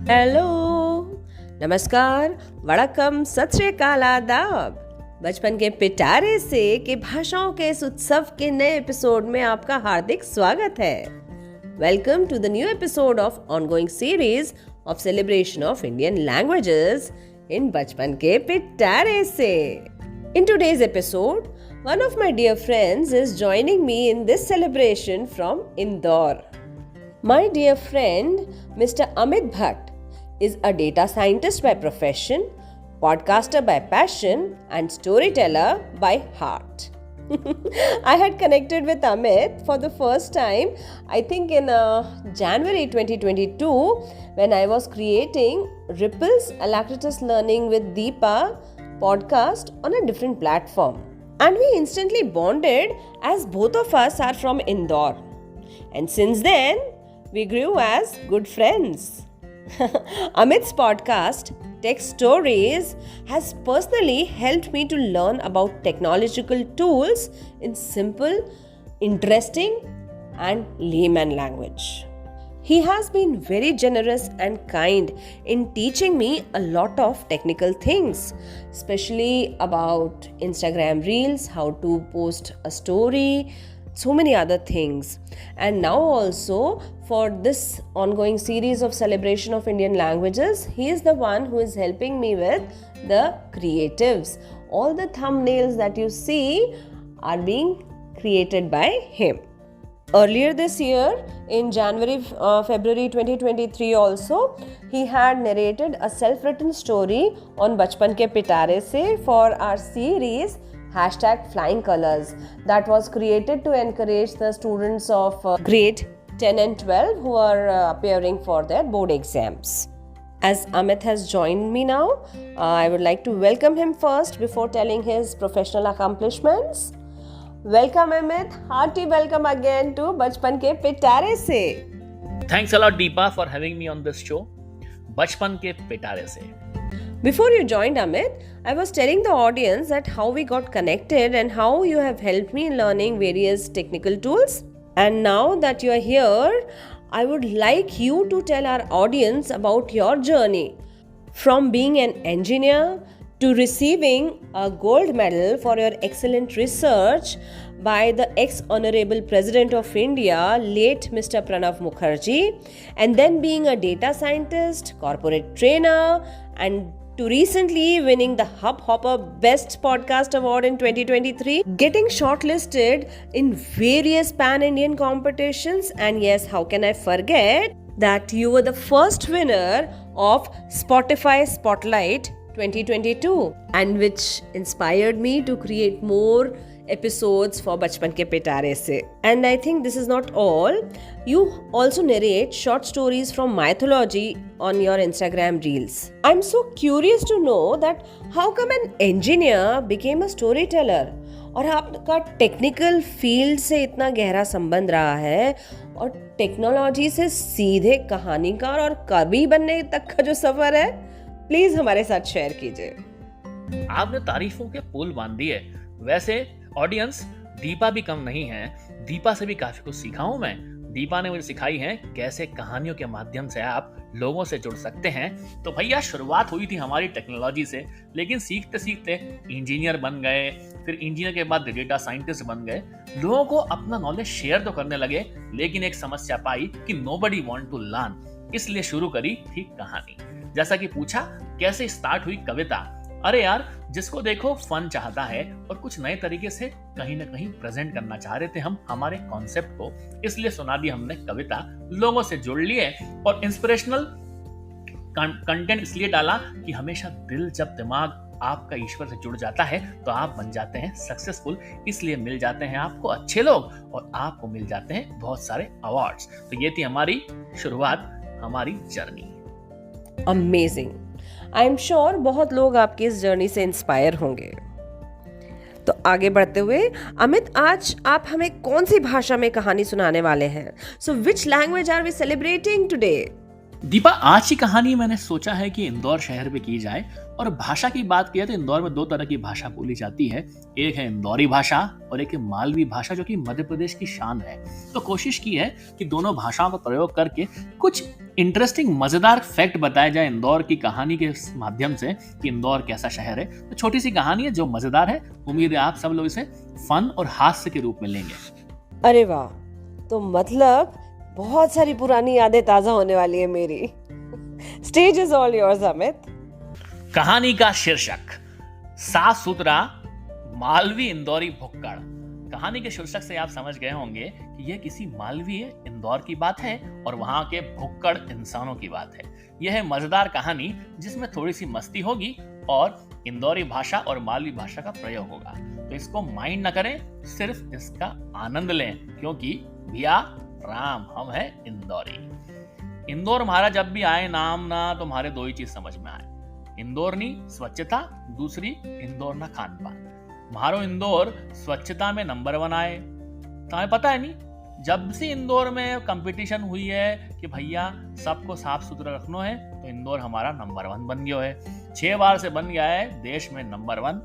Hello, नमस्कार, वड़कम, सत श्री अकाल, आदाब। बचपन के पिटारे से के भाषाओं के इस उत्सव के नए एपिसोड में आपका हार्दिक स्वागत है। Welcome to the new episode of ongoing series of celebration of Indian languages in बचपन के पिटारे से। In today's episode, one of my dear friends is joining me in this celebration from Indore. My dear friend, Mr. Amit Bhatt, is a data scientist by profession, podcaster by passion, and storyteller by heart. I had connected with Amit for the first time, I think in January 2022, when I was creating Ripples Alacritus Learning with Deepa podcast on a different platform. And we instantly bonded as both of us are from Indore. And since then, we grew as good friends. Amit's podcast, Tech Stories, has personally helped me to learn about technological tools in simple, interesting, and layman language. He has been very generous and kind in teaching me a lot of technical things, especially about Instagram Reels, how to post a story, so many other things. And now also for this ongoing series of celebration of Indian languages, he is the one who is helping me with the creatives. All the thumbnails that you see are being created by him. Earlier this year, in February 2023 also, he had narrated a self-written story on Bachpan Ke Pitare Se for our series #Flying Colors that was created to encourage the students of grade 10 and 12 who are appearing for their board exams. As Amit has joined me now, I would like to welcome him first before telling his professional accomplishments. Welcome Amit, hearty welcome again to Bachpan Ke Pitare Se. Thanks a lot Deepa for having me on this show, Bachpan Ke Pitare Se. Before you joined Amit, I was telling the audience that how we got connected and how you have helped me in learning various technical tools. And now that you are here, I would like you to tell our audience about your journey from being an engineer to receiving a gold medal for your excellent research by the ex-Honorable President of India, late Mr. Pranav Mukherjee, and then being a data scientist, corporate trainer, and to recently winning the Hubhopper Best Podcast Award in 2023, getting shortlisted in various pan-Indian competitions, and yes, how can I forget that you were the first winner of Spotify Spotlight 2022, and which inspired me to create more episodes for Bachpan Ke Pitare Se. And I think this is not all. You also narrate short stories from mythology on your Instagram Reels. I'm so curious to know that how come an engineer became a storyteller? और आपका technical field से इतना गहरा संबंध रहा है और technology से सीधे कहानीकार और कवि बनने तक का जो सफर है, प्लीज हमारे साथ शेयर कीजिए। आपने तारीफों के पुल बांध दिए। वैसे ऑडियंस, दीपा भी कम नहीं है। दीपा से भी काफी कुछ सीखा हूं मैं। दीपा ने मुझे सिखाई है कैसे कहानियों के माध्यम से आप लोगों से जुड़ सकते हैं। तो भैया, शुरुआत हुई थी हमारी टेक्नोलॉजी से, लेकिन सीखते सीखते इंजीनियर बन गए, फिर इंजीनियर के बाद डेटा साइंटिस्ट बन गए। लोगों को अपना नॉलेज शेयर तो करने लगे, लेकिन एक समस्या पाई कि नोबडी वांट टू लर्न। इसलिए शुरू करी थी कहानी। जैसा कि पूछा कैसे स्टार्ट हुई कविता। अरे यार, जिसको देखो फन चाहता है और कुछ नए तरीके से कहीं ना कहीं प्रेजेंट करना चाह रहे थे हम हमारे कॉन्सेप्ट को, इसलिए सुना दी हमने कविता। लोगों से जुड़ लिए और इंस्पिरेशनल कंटेंट इसलिए डाला कि हमेशा दिल जब दिमाग आपका ईश्वर से जुड़ जाता है तो आप बन जाते हैं सक्सेसफुल। इसलिए मिल जाते हैं आपको अच्छे लोग और आपको मिल जाते हैं बहुत सारे अवार्ड्स। तो ये थी हमारी शुरुआत, हमारी journey. Amazing. I am sure बहुत लोग आपकी इस जर्नी से इंस्पायर होंगे। तो आगे बढ़ते हुए अमित, आज आप हमें कौन सी भाषा में कहानी सुनाने वाले हैं? So which language are we celebrating today? Deepa, आज की कहानी मैंने सोचा है कि इंदौर शहर पे की जाए। और भाषा की बात की है तो इंदौर में दो तरह की भाषा बोली जाती है। एक है इंदौरी भाषा और एक है मालवी भाषा, जो कि मध्य प्रदेश की शान है। तो कोशिश की है कि दोनों भाषाओं का प्रयोग करके कुछ इंटरेस्टिंग मजेदार फैक्ट बताया जाए इंदौर की कहानी के माध्यम से कि इंदौर कैसा शहर है। तो छोटी सी कहानी है जो मजेदार है। उम्मीद है आप सब लोग इसे फन और हास्य के रूप में लेंगे। अरे वाह, तो मतलब बहुत सारी पुरानी यादें ताजा होने वाली है मेरी। Stage is all yours Amit. कहानी का शीर्षक, साफ सुथरा मालवी इंदौरी भुक्कड़। कहानी के शीर्षक से आप समझ गए होंगे कि यह किसी मालवीय इंदौर की बात है और वहां के भुक्कड़ इंसानों की बात है। यह है मजेदार कहानी जिसमें थोड़ी सी मस्ती होगी और इंदौरी भाषा और मालवी भाषा का प्रयोग होगा। तो इसको माइंड न करें, सिर्फ इसका आनंद लें, क्योंकि भैया राम हम है इंदौरी। इंदौर हमारा जब भी आए नाम ना तो हमारे दो ही चीज समझ में आए। इंदौर नी स्वच्छता, दूसरी इंदौर ना खान पान। हमारो इंदौर स्वच्छता में नंबर 1 आए। तुम्हें पता है नहीं, जब से इंदौर में कंपटीशन हुई है कि भैया सबको साफ सुथरा रखना है, तो इंदौर हमारा नंबर 1 बन गया है। 6 बार से बन गया है देश में नंबर 1।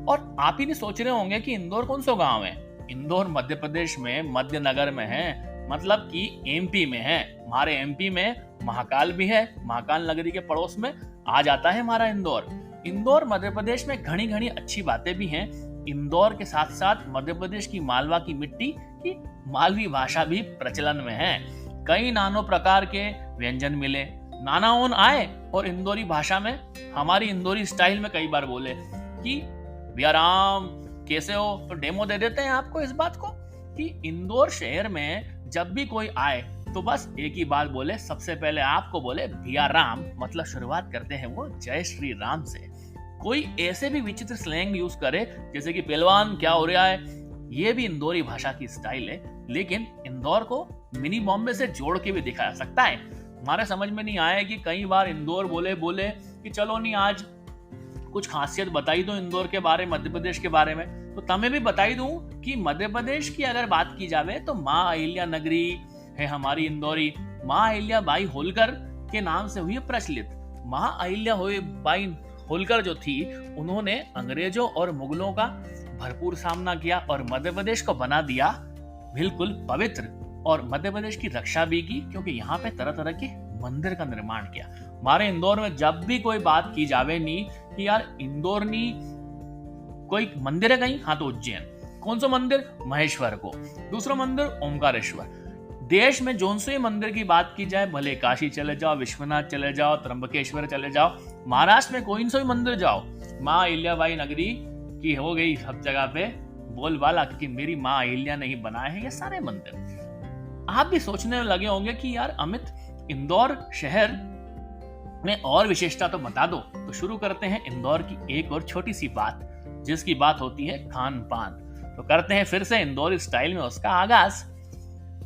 और आप ही नहीं सोच रहे होंगे कि इंदौर कौन सा गांव है। इंदौर मध्य प्रदेश में मध्यनगर में है, मतलब कि एमपी में है। हमारे एमपी में महाकाल भी है। महाकाल नगरी के पड़ोस में आ जाता है हमारा इंदौर। इंदौर मध्य प्रदेश में घनी घनी अच्छी बातें भी हैं। इंदौर के साथ साथ मध्य प्रदेश की मालवा की मिट्टी की मालवी भाषा भी प्रचलन में है। कई नानों प्रकार के व्यंजन मिले, नानाओन आए और इंदौरी भाषा में हमारी इंदौरी स्टाइल में कई बार बोले कि भैया राम कैसे हो। तो डेमो दे देते हैं आपको इस बात को कि इंदौर शहर में जब भी कोई आए तो बस एक ही बात बोले, सबसे पहले आपको बोले भैया राम, मतलब शुरुआत करते हैं वो जय श्री राम से। कोई ऐसे भी विचित्र स्लैंग यूज करे जैसे कि पहलवान क्या हो रहा है, ये भी इंदौरी भाषा की स्टाइल है। लेकिन इंदौर को मिनी बॉम्बे से जोड़ के भी दिखाया सकता है। हमारे समझ में नहीं आया कि कई बार इंदौर बोले कि चलो नहीं आज कुछ खासियत बताई दो इंदौर के बारे में, मध्य प्रदेश के बारे में। तो तमें भी बताई दूं कि मध्य प्रदेश की अगर बात की जावे तो माँ अहिल्या नगरी है हमारी इंदौरी। माँ अहिल्या बाई होलकर के नाम से हुई प्रचलित। माँ अहिल्या बाई होलकर जो थी, उन्होंने अंग्रेजों और मुगलों का भरपूर सामना किया और मध्य प्रदेश को बना दिया बिल्कुल पवित्र। और मध्य प्रदेश की रक्षा भी की, क्योंकि यहाँ पे तरह तरह के मंदिर का निर्माण किया। हमारे इंदौर में जब भी कोई बात की जावे नी कि यार इंदौर नी कोई मंदिर है कहीं, हाँ तो उज्जैन। कौन सा मंदिर? महेश्वर को। दूसरा मंदिर ओमकारेश्वर। देश में जोन से मंदिर की बात की जाए, भले काशी चले जाओ, विश्वनाथ चले जाओ, त्र्यंबकेश्वर चले जाओ, महाराष्ट्र में कोई सा भी मंदिर जाओ, माँ अहिल्याबाई नगरी की हो गई सब जगह पे बोलबाला, क्योंकि मेरी माँ अहिल्या ने ही बनाए हैं ये सारे मंदिर। आप भी सोचने लगे होंगे कि यार अमित, इंदौर शहर में और विशेषता तो बता दो। तो शुरू करते हैं इंदौर की एक और छोटी सी बात, जिसकी बात होती है खान पान। तो करते हैं फिर से इंदौर स्टाइल में उसका आगाज।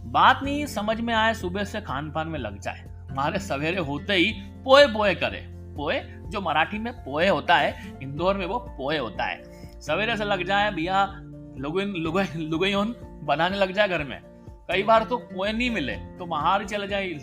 बात नहीं समझ में आए, सुबह से खान पान में लग जाए। हमारे सवेरे होते ही पोए पोए करे। पोए जो मराठी में पोए होता है, इंदौर में वो पोए होता है। सवेरे से लग जाए भैया लुगोन बनाने लग जाए घर में। कई बार तो पोए नहीं मिले तो बाहर चले जाए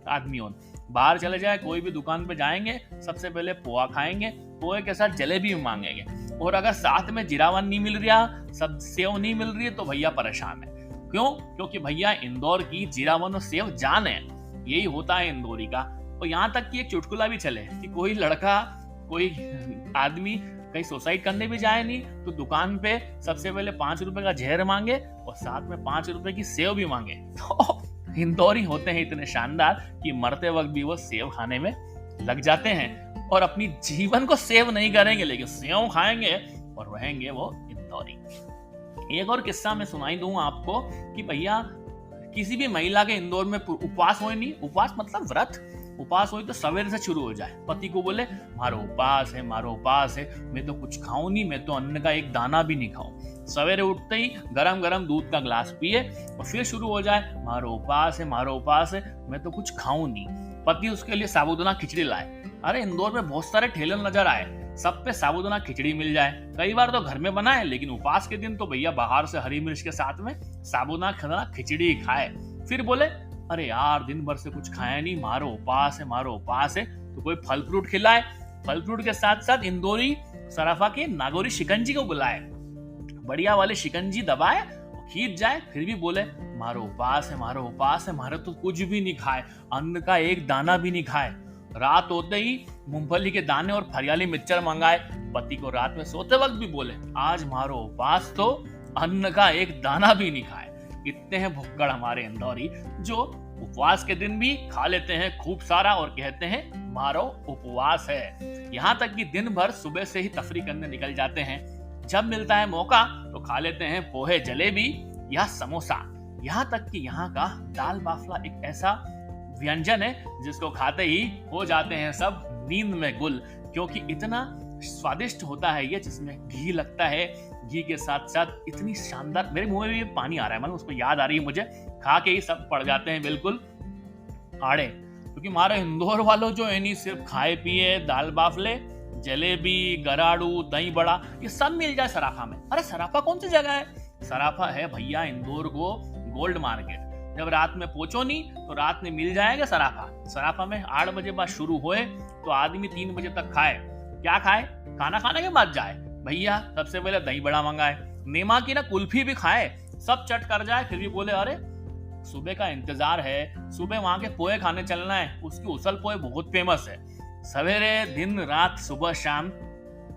आदमियों, बाहर चले जाए, कोई भी दुकान पे जाएंगे, सबसे पहले पोहा खाएंगे, पोहे के साथ जलेबी भी मांगेंगे। और अगर साथ में जीरावन नहीं मिल रहा, सब सेव नहीं मिल रही है, तो भैया परेशान है। क्यों? क्योंकि भैया इंदौर की जीरावन और सेव जान है। यही होता है इंदौरी का। और यहाँ तक कि एक चुटकुला भी चले कि कोई लड़का, कोई आदमी कहीं सुसाइड करने भी जाए नहीं तो दुकान पे सबसे पहले 5 रुपए का जहर मांगे और साथ में 5 रुपए की सेव भी मांगे। तो इंदौरी होते हैं इतने शानदार कि मरते वक्त भी वो सेव खाने में लग जाते हैं और अपनी जीवन को सेव नहीं करेंगे, लेकिन सेव खाएंगे और रहेंगे वो इंदौरी। एक और किस्सा मैं सुनाई दूं आपको कि भैया किसी भी महिला के इंदौर में उपवास हो नहीं, उपवास मतलब व्रत, उपवास हो तो सवेरे से शुरू हो जाए। पति को बोले मारो उपवास है, मारो उपवास है, मैं तो कुछ खाऊं नहीं, मैं तो अन्न का एक दाना भी नहीं खाऊं। सवेरे उठते ही गरम गरम दूध का ग्लास पिए और फिर शुरू हो जाए मारो उपवास है, मारो उपवास है, मैं तो कुछ खाऊं नहीं। पति उसके लिए साबूदाना खिचड़ी लाए। अरे इंदौर में बहुत सारे ठेले नजर आए, सब पे साबूदाना खिचड़ी मिल जाए। कई बार तो घर में बनाए, लेकिन उपवास के दिन तो भैया बाहर से हरी मिर्च के साथ में साबूदाना खिचड़ी खाए। फिर बोले अरे यार दिन भर से कुछ खाया नहीं, मारो उपास है, तो कोई फल फ्रूट खिलाए। फल फ्रूट के साथ साथ इंदौरी सराफा के नागौरी शिकंजी को बुलाए, बढ़िया वाले शिकंजी दबाए, खींच जाए, फिर भी बोले मारो उपास है, मारो तो कुछ भी नहीं खाए, अन्न का एक दाना भी नहीं खाए। रात होते ही मूंगफली के दाने और फरियाली मिक्सचर मंगाए। पति को रात में सोते वक्त भी बोले आज मारो उपास, तो अन्न का एक दाना भी नहीं खाए। इतने हैं भुक्कड़ हमारे इंदौरी, जो उपवास के दिन भी खा लेते हैं खूब सारा और कहते हैं मारो उपवास है। यहाँ तक कि दिन भर सुबह से ही तफरी करने निकल जाते हैं, जब मिलता है मौका तो खा लेते हैं पोहे, जलेबी या समोसा। यहाँ तक कि यहाँ का दाल बाफला एक ऐसा व्यंजन है जिसको खाते ही हो जाते हैं सब नींद में गुल, क्योंकि इतना स्वादिष्ट होता है ये, जिसमें घी लगता है। घी के साथ साथ इतनी शानदार, मेरे मुंह में भी पानी आ रहा है, मतलब उसको याद आ रही है मुझे, खा के ही सब पड़ जाते हैं बिल्कुल आड़े। क्योंकि हमारे इंदौर वालों जो है नहीं सिर्फ खाए पिए दाल बाफले, जलेबी, गराड़ू, दही बड़ा, ये सब मिल जाए सराफा में। अरे सराफा कौन सी जगह है? सराफा है भैया इंदौर को गोल्ड मार्केट। जब रात में पहुंचो नहीं तो रात में मिल जाएगा सराफा। सराफा में 8 बजे बाद शुरू हुए तो आदमी 3 बजे तक खाए। क्या खाए? खाना खाने के बाद जाए भैया, सबसे पहले दही बड़ा मंगाए, नीमा की ना कुल्फी भी खाए, सब चट कर जाए, फिर भी बोले अरे सुबह का इंतजार है, सुबह वहां के पोहे खाने चलना है, उसकी उसल पोहे बहुत फेमस है। सवेरे दिन रात सुबह शाम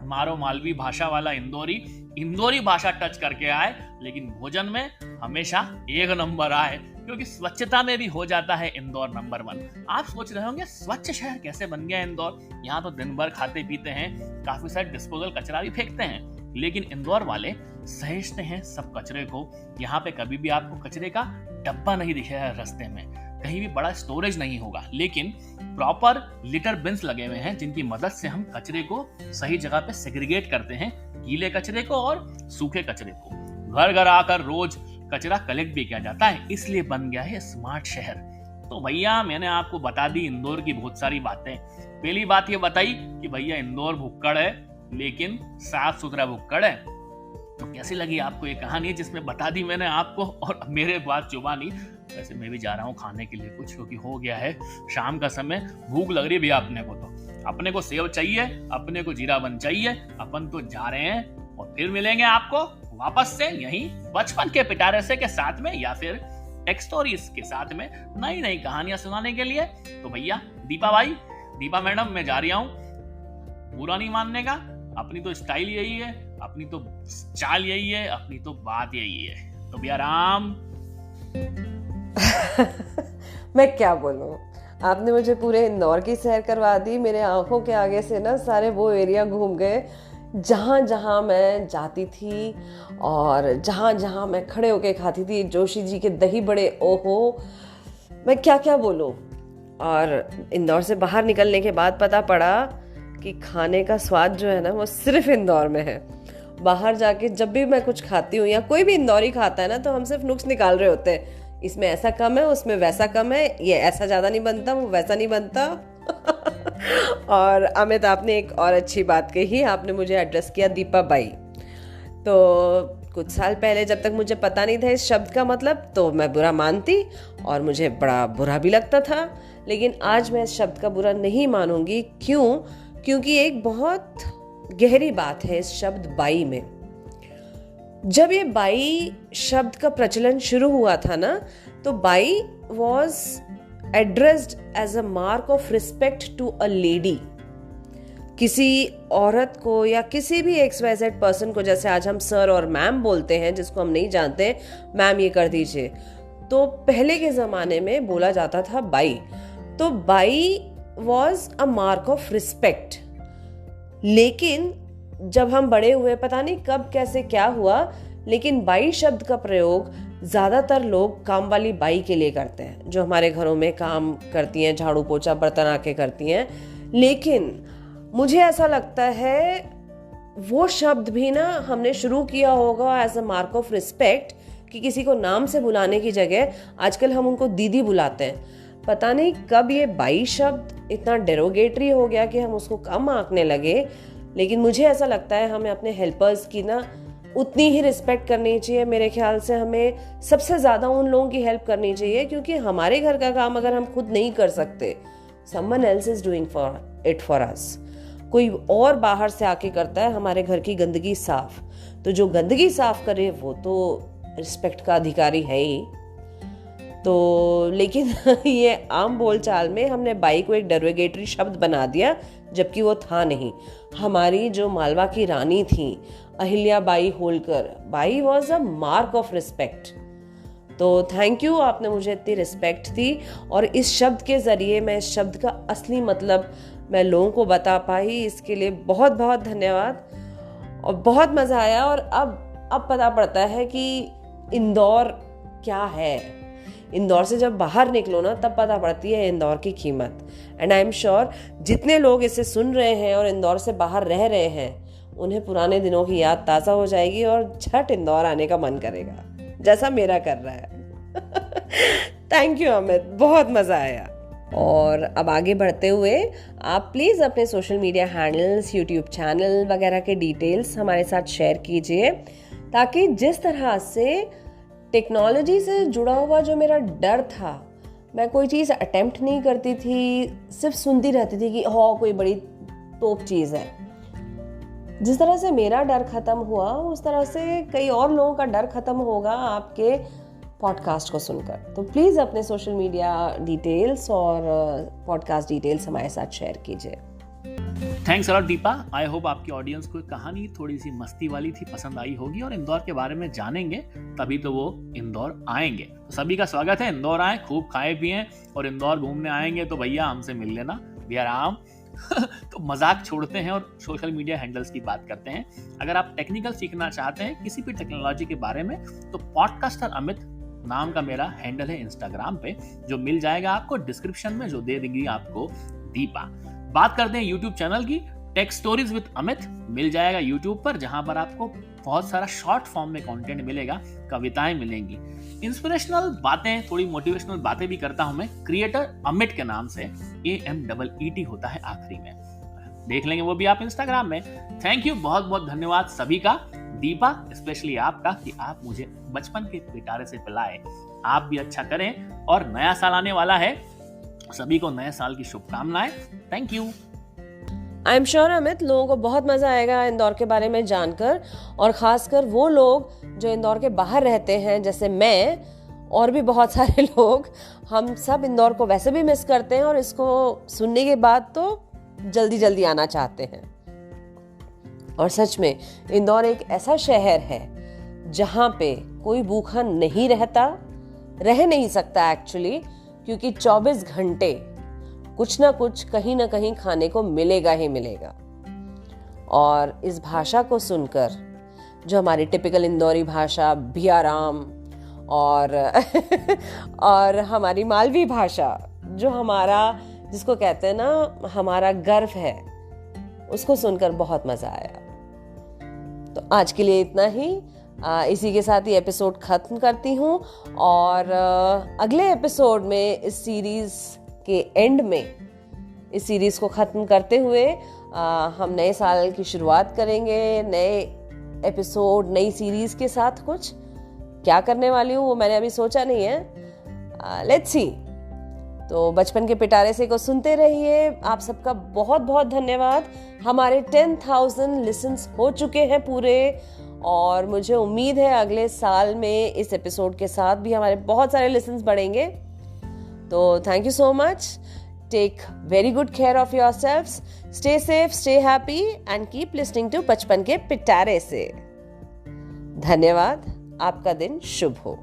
मारो मालवी भाषा वाला इंदौरी भाषा टच करके आए, लेकिन भोजन में हमेशा 1 नंबर आए, क्योंकि स्वच्छता में भी हो जाता है इंदौर नंबर 1। आप सोच रहे होंगे स्वच्छ शहर कैसे बन गया इंदौर? यहाँ तो दिन भर खाते पीते हैं, काफी सारे डिस्पोजल कचरा भी फेंकते हैं, लेकिन इंदौर वाले सहेजते हैं सब कचरे को। यहाँ पे कभी भी आपको कचरे का डब्बा नहीं दिखेगा रास्ते में, कहीं भी बड़ा स्टोरेज नहीं होगा, लेकिन प्रॉपर लिटर बिन्स लगे हुए हैं जिनकी मदद से हम कचरे को सही जगह पे सेग्रीगेट करते हैं, गीले कचरे को और सूखे कचरे को। घर घर आकर रोज कचरा कलेक्ट भी किया जाता है, इसलिए बन गया है स्मार्ट शहर। तो भैया मैंने आपको बता दी इंदौर की बहुत सारी बातें। पहली बात ये बताई कि भैया इंदौर भुक्कड़ है, लेकिन साफ सुथरा भुक्कड़ है। तो कैसी लगी आपको ये कहानी जिसमें बता दी मैंने आपको, और मेरे बात जुबानी। वैसे मैं भी जा रहा हूँ खाने के लिए कुछ, क्योंकि हो गया है शाम का समय, भूख लग रही है भैया अपने को। तो अपने को सेव चाहिए, अपने को जीरा बन चाहिए, अपन तो जा रहे हैं और फिर मिलेंगे आपको वापस से यहीं बचपन के पिटारे से के साथ में, या फिर टेक स्टोरीज के साथ में नई नई कहानियां सुनाने के लिए। तो भैया दीपा मैडम मैं जा रही हूँ, बुरा नहीं मानने का। अपनी तो स्टाइल यही है, अपनी तो चाल यही है, अपनी तो बात यही है। तो भैया राम। मैं क्या बोलूं, आपने मुझे पूरे इंदौर की सैर करवा दी। मेरे आंखों के आगे से ना सारे वो एरिया घूम गए जहाँ जहाँ मैं जाती थी और जहाँ जहाँ मैं खड़े होके खाती थी जोशी जी के दही बड़े। ओहो, मैं क्या क्या बोलूं। और इंदौर से बाहर निकलने के बाद पता पड़ा कि खाने का स्वाद जो है ना वो सिर्फ इंदौर में है। बाहर जाके जब भी मैं कुछ खाती हूँ या कोई भी इंदौरी खाता है ना, तो हम सिर्फ नुक्स निकाल रहे होते हैं, इसमें ऐसा कम है, उसमें वैसा कम है, ये ऐसा ज़्यादा नहीं बनता, वो वैसा नहीं बनता। और अमित, आपने एक और अच्छी बात कही, आपने मुझे एड्रेस किया दीपा बाई। तो कुछ साल पहले जब तक मुझे पता नहीं था इस शब्द का मतलब, तो मैं बुरा मानती और मुझे बड़ा बुरा भी लगता था। लेकिन आज मैं इस शब्द का बुरा नहीं मानूंगी। क्यों? क्योंकि एक बहुत गहरी बात है इस शब्द बाई में। जब ये बाई शब्द का प्रचलन शुरू हुआ था ना, तो बाई was addressed as a mark of respect to a lady. किसी औरत को या किसी भी XYZ पर्सन को, जैसे आज हम सर और मैम बोलते हैं, जिसको हम नहीं जानते, मैम ये कर दीजिए, तो पहले के ज़माने में बोला जाता था बाई। तो बाई was a mark of respect. लेकिन जब हम बड़े हुए, पता नहीं कब कैसे क्या हुआ, लेकिन बाई शब्द का प्रयोग ज़्यादातर लोग काम वाली बाई के लिए करते हैं, जो हमारे घरों में काम करती हैं, झाड़ू पोछा बर्तन आके करती हैं। लेकिन मुझे ऐसा लगता है वो शब्द भी ना हमने शुरू किया होगा as a mark of respect, कि किसी को नाम से बुलाने की जगह आजकल हम उनको दीदी बुलाते हैं। पता नहीं कब ये बाई शब्द इतना डेरोगेटरी हो गया कि हम उसको कम आंकने लगे। लेकिन मुझे ऐसा लगता है हमें अपने हेल्पर्स की ना उतनी ही रिस्पेक्ट करनी चाहिए। मेरे ख्याल से हमें सबसे ज़्यादा उन लोगों की हेल्प करनी चाहिए, क्योंकि हमारे घर का काम अगर हम खुद नहीं कर सकते, someone else is doing for us। कोई और बाहर से आके करता है हमारे घर की गंदगी साफ, तो जो गंदगी साफ करे वो तो रिस्पेक्ट का अधिकारी है ही। तो लेकिन ये आम बोलचाल में हमने बाई को एक डेरोगेटरी शब्द बना दिया, जबकि वो था नहीं। हमारी जो मालवा की रानी थी Ahilya Bai Holkar, by was a mark of respect. तो थैंक यू, आपने मुझे इतनी रिस्पेक्ट दी, और इस शब्द के ज़रिए मैं इस शब्द का असली मतलब मैं लोगों को बता पाई, इसके लिए बहुत बहुत धन्यवाद। और बहुत मज़ा आया। और अब पता पड़ता है कि इंदौर क्या है। इंदौर से जब बाहर निकलो ना, तब पता पड़ती है इंदौर की कीमत। एंड आई एम श्योर जितने लोग इसे सुन रहे हैं और इंदौर से बाहर रह रहे हैं, उन्हें पुराने दिनों की याद ताज़ा हो जाएगी और झट इंदौर आने का मन करेगा, जैसा मेरा कर रहा है। थैंक यू अमित, बहुत मज़ा आया। और अब आगे बढ़ते हुए आप प्लीज़ अपने social media handles, YouTube channel वगैरह के डिटेल्स हमारे साथ शेयर कीजिए, ताकि जिस तरह से टेक्नोलॉजी से जुड़ा हुआ जो मेरा डर था, मैं कोई चीज़ अटेम्प्ट नहीं करती थी, सिर्फ सुनती रहती थी कि हाँ कोई बड़ी तोप चीज़ है। जिस तरह से मेरा डर ख़त्म हुआ, उस तरह से कई और लोगों का डर ख़त्म होगा आपके पॉडकास्ट को सुनकर। तो प्लीज़ अपने सोशल मीडिया डिटेल्स और पॉडकास्ट डिटेल्स हमारे साथ शेयर कीजिए। Thanks a lot Deepa. I hope आपकी ऑडियंस को कहानी थोड़ी सी मस्ती वाली थी, पसंद आई होगी, और इंदौर के बारे में जानेंगे तभी तो वो इंदौर आएंगे। तो सभी का स्वागत है, इंदौर आए, खूब खाए पिए, और इंदौर घूमने आएंगे तो भैया हमसे मिल लेना, वी आर आम। तो मजाक छोड़ते हैं और सोशल मीडिया हैंडल्स की बात करते हैं। अगर आप टेक्निकल सीखना चाहते हैं किसी भी टेक्नोलॉजी के बारे में, तो पॉडकास्टर अमित नाम का मेरा हैंडल है इंस्टाग्राम पे, जो मिल जाएगा आपको डिस्क्रिप्शन में, जो दे देंगी आपको दीपा। बात करते हैं यूट्यूब चैनल की, टेक स्टोरीज विद अमित मिल जाएगा यूट्यूब पर, जहां पर आपको बहुत सारा शॉर्ट फॉर्म में कंटेंट मिलेगा, कविताएं मिलेंगी, इंस्पिरेशनल बातें, थोड़ी मोटिवेशनल बातें भी करता हूं मैं, क्रिएटर अमित के नाम से, AMEET होता है आखिरी में, देख लेंगे वो भी आप इंस्टाग्राम में। थैंक यू, बहुत बहुत धन्यवाद सभी का। दीपा, स्पेशली आपका कि आप मुझे बचपन के पिटारे से पिलाए। आप भी अच्छा करें, और नया साल आने वाला है, सभी को नए साल की शुभकामनाएं। Thank you. I am sure Amit, लोगों को बहुत मज़ा आएगा इंदौर के बारे में जानकर, और ख़ासकर वो लोग जो इंदौर के बाहर रहते हैं, जैसे मैं और भी बहुत सारे लोग। हम सब इंदौर को वैसे भी मिस करते हैं, और इसको सुनने के बाद तो जल्दी जल्दी आना चाहते हैं। और सच में इंदौर एक ऐसा शहर है जहाँ पे कोई भूखा नहीं रहता, रह नहीं सकता एक्चुअली, क्योंकि 24 घंटे कुछ ना कुछ कहीं ना कहीं खाने को मिलेगा ही मिलेगा। और इस भाषा को सुनकर, जो हमारी टिपिकल इंदौरी भाषा बियाराम और हमारी मालवी भाषा, जो हमारा, जिसको कहते हैं ना हमारा गर्व है, उसको सुनकर बहुत मज़ा आया। तो आज के लिए इतना ही। इसी के साथ ही एपिसोड ख़त्म करती हूँ, और अगले एपिसोड में इस सीरीज़ के एंड में, इस सीरीज़ को ख़त्म करते हुए हम नए साल की शुरुआत करेंगे, नए एपिसोड, नई सीरीज़ के साथ। कुछ क्या करने वाली हूँ वो मैंने अभी सोचा नहीं है, लेट्स सी। तो बचपन के पिटारे से को सुनते रहिए। आप सबका बहुत बहुत धन्यवाद। हमारे 10,000 लिसन्स हो चुके हैं पूरे, और मुझे उम्मीद है अगले साल में इस एपिसोड के साथ भी हमारे बहुत सारे लिसन्स बढ़ेंगे। तो thank you so much. Take very good care of yourselves, stay safe, stay happy, and keep listening to बचपन के पिटारे से। धन्यवाद। आपका दिन शुभ हो।